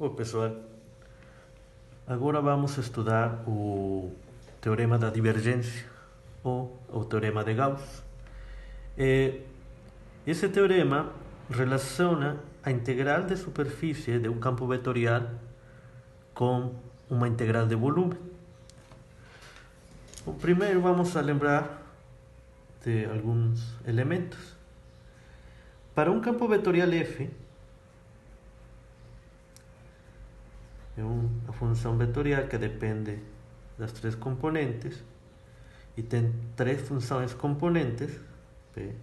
Oi, pessoal, agora vamos estudar o teorema da divergência ou o teorema de Gauss. Esse teorema relaciona a integral de superfície de um campo vetorial com uma integral de volume. Primeiro vamos a lembrar de alguns elementos. Para um campo vetorial f, é uma função vetorial que depende das três componentes e tem três funções componentes, p,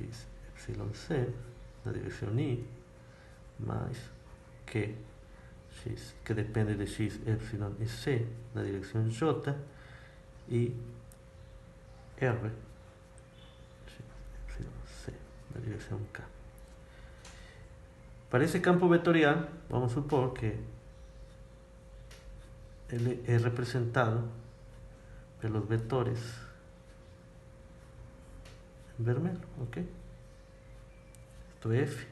x, epsilon, c, na direção i, mais q, x, que depende de x, epsilon e c, na direção j, e r, x, epsilon, c, na direção k. Para esse campo vetorial, vamos supor que ele é representado pelos vetores em vermelho, ok? Isto é f.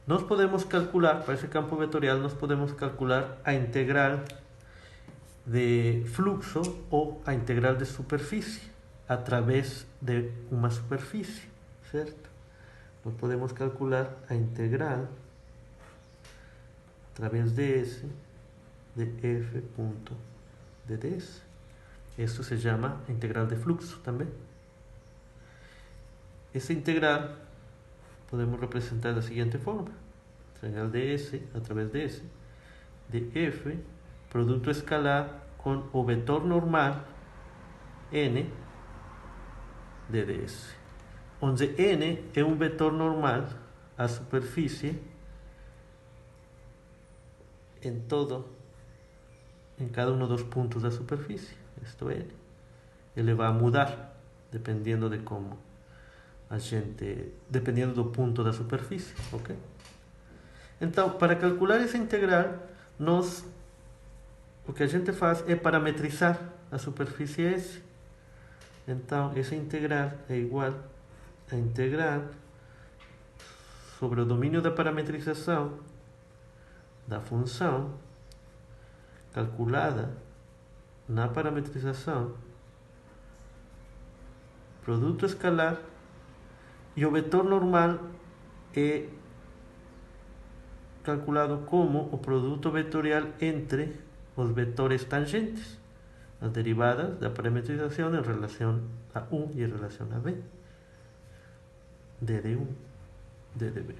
Nós podemos calcular, para esse campo vetorial, nós podemos calcular a integral de fluxo ou a integral de superfície através de uma superfície, certo? Nós podemos calcular a integral através de S de f ponto de ds. Isso se chama integral de fluxo também. Essa integral podemos representar da seguinte forma: integral de S através de S de f, produto escalar com o vetor normal n de ds, onde n é um vetor normal à superfície em cada um dos pontos da superfície. Isto é, ele vai mudar dependendo de como dependendo do ponto da superfície, ok? Então, para calcular essa integral, o que a gente faz é parametrizar a superfície S. Então, essa integral é igual a integral sobre o domínio da parametrização da função calculada na parametrização, produto escalar, e o vetor normal é calculado como o produto vetorial entre os vetores tangentes, as derivadas da parametrização em relação a U e em relação a B, dd1, ddb.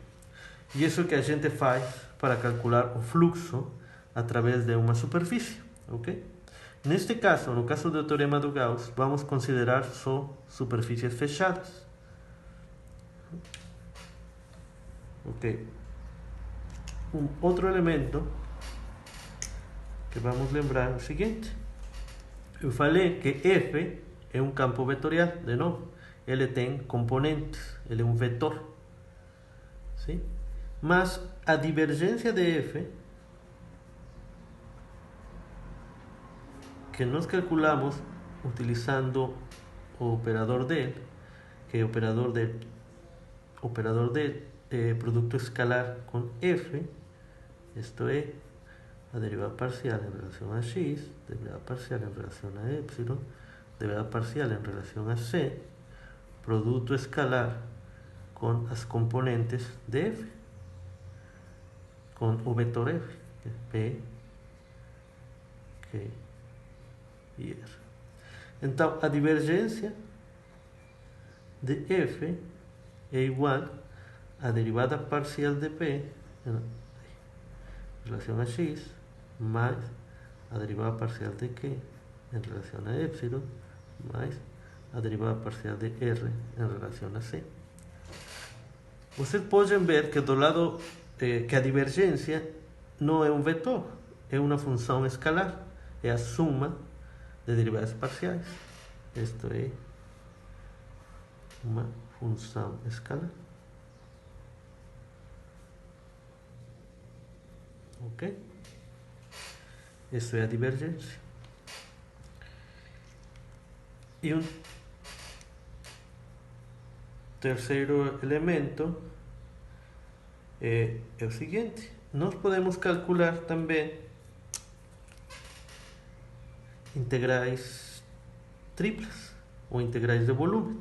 E isso que a gente faz para calcular o fluxo através de uma superfície, ok? Neste caso, no caso do teorema do Gauss, vamos considerar só superfícies fechadas. Ok. Outro elemento que vamos lembrar é o seguinte: eu falei que f é um campo vetorial, de novo. Ele tem componentes, ele é um vetor. Sim? Mas a divergência de f, que nós calculamos utilizando o operador del, que é o operador de produto escalar com f, isto é, a derivada parcial em relação a x, derivada parcial em relação a epsilon, derivada parcial em relação a c, produto escalar com as componentes de f, com o vetor f, que é p, q e r. Então, a divergência de f é igual a derivada parcial de p em relação a x mais a derivada parcial de q em relação a epsilon mais a derivada parcial de r em relação a c. Vocês podem ver que do lado que a divergência não é um vetor, é uma função escalar, é a suma de derivadas parciais. Isto é uma função escalar. Ok? Isso é a divergência. E um terceiro elemento é o seguinte: nós podemos calcular também integrais triplas ou integrais de volume.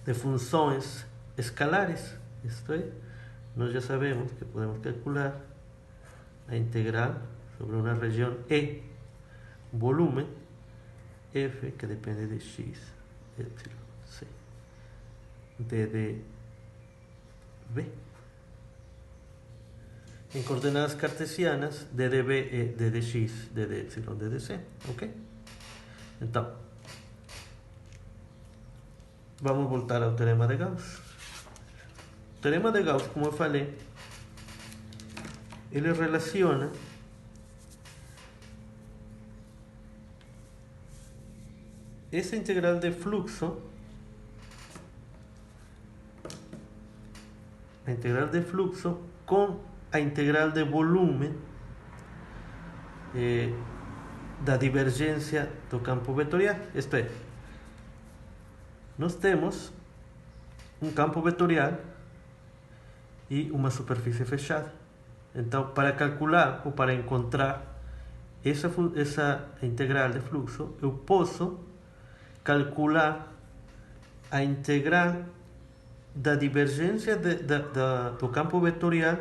De funções escalares, isto é, nós já sabemos que podemos calcular a integral sobre uma região E, volume F, que depende de x, epsilon, c, de B. Em coordenadas cartesianas, d de B é d de x, d de epsilon, d de c, ok? Então, vamos voltar ao teorema de Gauss. O teorema de Gauss, como eu falei, ele relaciona essa integral de fluxo, a integral de fluxo com a integral de volume da divergência do campo vetorial. Isto é, nós temos um campo vetorial e uma superfície fechada. Então, para calcular ou para encontrar essa integral de fluxo, eu posso calcular a integral da divergência do campo vetorial,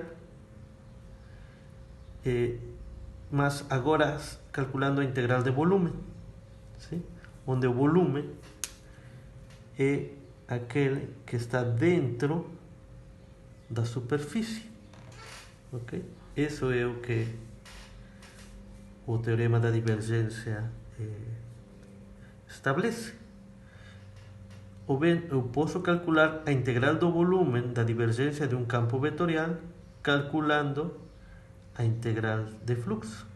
mas agora calculando a integral de volume, sim? Onde o volume é aquele que está dentro da superfície, ok? Isso é o que o teorema da divergência estabelece. Ou bem, eu posso calcular a integral do volume da divergência de um campo vetorial calculando a integral de fluxo.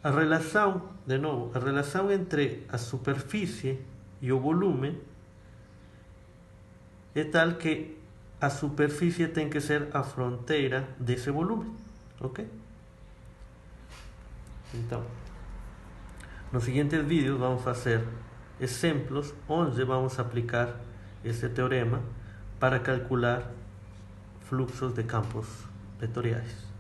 A relação, de novo, a relação entre a superfície e o volume é tal que a superfície tem que ser a fronteira desse volume, ok? Então, nos seguintes vídeos vamos fazer exemplos onde vamos aplicar esse teorema para calcular fluxos de campos vetoriais.